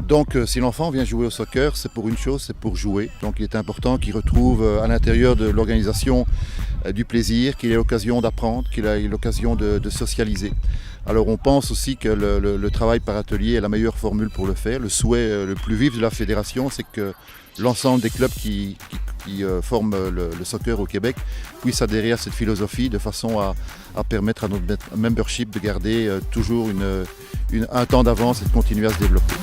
Donc si l'enfant vient jouer au soccer, c'est pour une chose, c'est pour jouer. Donc il est important qu'il retrouve à l'intérieur de l'organisation du plaisir, qu'il ait l'occasion d'apprendre, qu'il ait l'occasion de socialiser. Alors on pense aussi que le travail par atelier est la meilleure formule pour le faire. Le souhait le plus vif de la fédération, c'est que l'ensemble des clubs qui forment le soccer au Québec puissent adhérer à cette philosophie de façon à permettre à notre membership de garder toujours un temps d'avance et de continuer à se développer.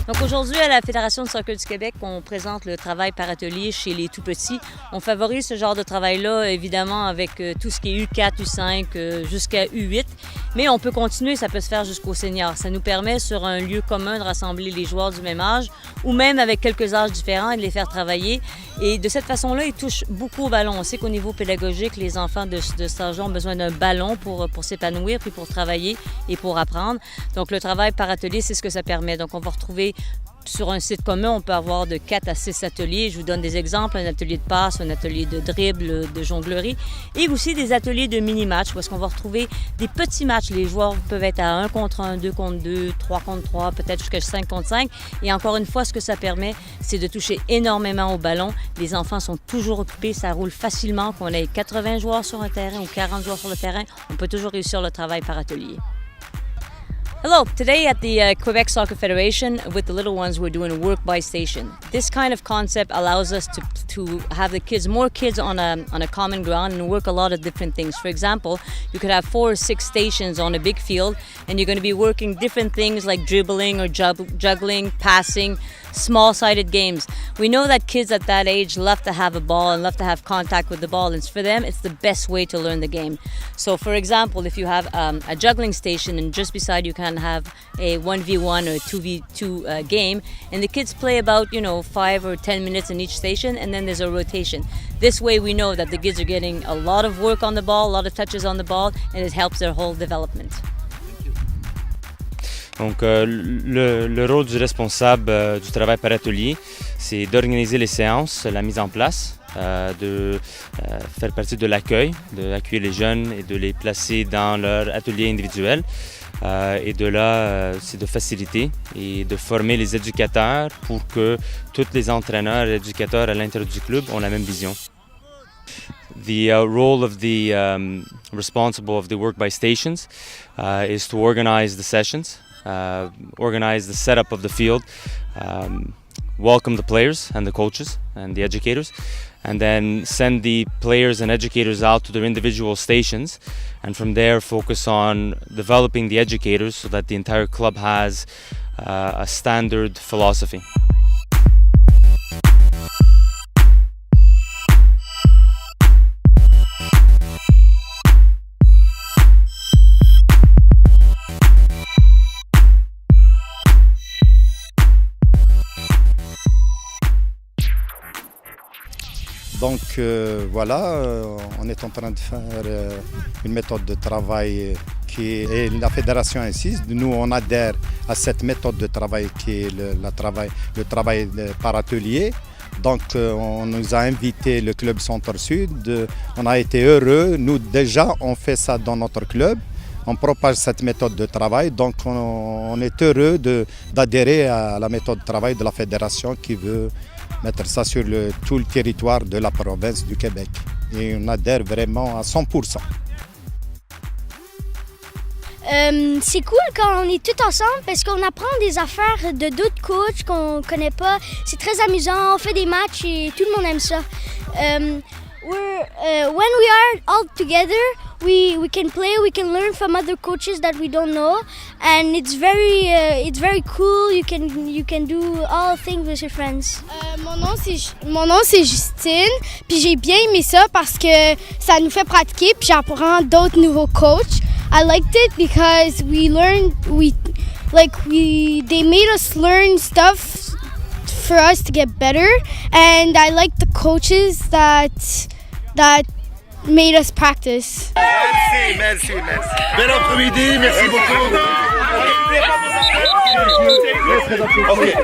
Donc aujourd'hui, à la Fédération de soccer du Québec, on présente le travail par atelier chez les tout-petits. On favorise ce genre de travail-là, évidemment, avec tout ce qui est U4, U5, jusqu'à U8. Mais on peut continuer, ça peut se faire jusqu'au senior. Ça nous permet, sur un lieu commun, de rassembler les joueurs du même âge, ou même avec quelques âges différents, et de les faire travailler. Et de cette façon-là, ils touchent beaucoup au ballon. On sait qu'au niveau pédagogique, les enfants de cet âge-là ont besoin d'un ballon pour s'épanouir, puis pour travailler et pour apprendre. Donc le travail par atelier, c'est ce que ça permet. Donc on va retrouver sur un site commun, on peut avoir de 4 à 6 ateliers. Je vous donne des exemples, un atelier de passe, un atelier de dribble, de jonglerie, et aussi des ateliers de mini-match, parce qu'on va retrouver des petits matchs. Les joueurs peuvent être à 1 contre 1, 2 contre 2, 3 contre 3, peut-être jusqu'à 5 contre 5. Et encore une fois, ce que ça permet, c'est de toucher énormément au ballon. Les enfants sont toujours occupés, ça roule facilement. Qu'on ait 80 joueurs sur un terrain ou 40 joueurs sur le terrain, on peut toujours réussir le travail par atelier. Hello, today at the Quebec Soccer Federation with the little ones we're doing work by station. This kind of concept allows us to have the kids, more kids on a common ground and work a lot of different things. For example, you could have 4 or 6 stations on a big field and you're going to be working different things like dribbling or juggling, passing, small-sided games. We know that kids at that age love to have a ball and love to have contact with the ball, and for them it's the best way to learn the game. So for example, if you have a juggling station and just beside you can have a 1v1 or 2v2 game, and the kids play about 5 or 10 minutes in each station, and then there's a rotation. This way we know that the kids are getting a lot of work on the ball, a lot of touches on the ball, and it helps their whole development. Donc le rôle du responsable du travail par atelier, c'est d'organiser les séances, la mise en place, de faire partie de l'accueil, d'accueillir les jeunes et de les placer dans leur atelier individuel. Et de là, c'est de faciliter et de former les éducateurs pour que tous les entraîneurs et éducateurs à l'intérieur du club ont la même vision. The role of the responsible of the work by stations is to organize the sessions, organize the setup of the field, welcome the players and the coaches and the educators, and then send the players and educators out to their individual stations, and from there focus on developing the educators so that the entire club has a standard philosophy. Donc voilà, on est en train de faire une méthode de travail et la fédération insiste. Nous, on adhère à cette méthode de travail qui est le travail par atelier. Donc on nous a invité le club Centre-Sud, on a été heureux. Nous déjà, on fait ça dans notre club. On propage cette méthode de travail, donc on est heureux d'adhérer à la méthode de travail de la fédération qui veut mettre ça sur tout le territoire de la province du Québec. Et on adhère vraiment à 100%. C'est cool quand on est tous ensemble parce qu'on apprend des affaires de d'autres coachs qu'on connaît pas. C'est très amusant, on fait des matchs et tout le monde aime ça. When we are all together, we can play, we can learn from other coaches that we don't know, and it's very cool. You can do all things with your friends. Mon nom c'est Justine, puis j'ai bien aimé ça parce que ça nous fait pratiquer, puis j'apprends d'autres nouveaux coachs. I liked it because they made us learn stuff for us to get better, and I liked the coaches that made us practice. Merci. Bel après-midi, merci beaucoup. Ok,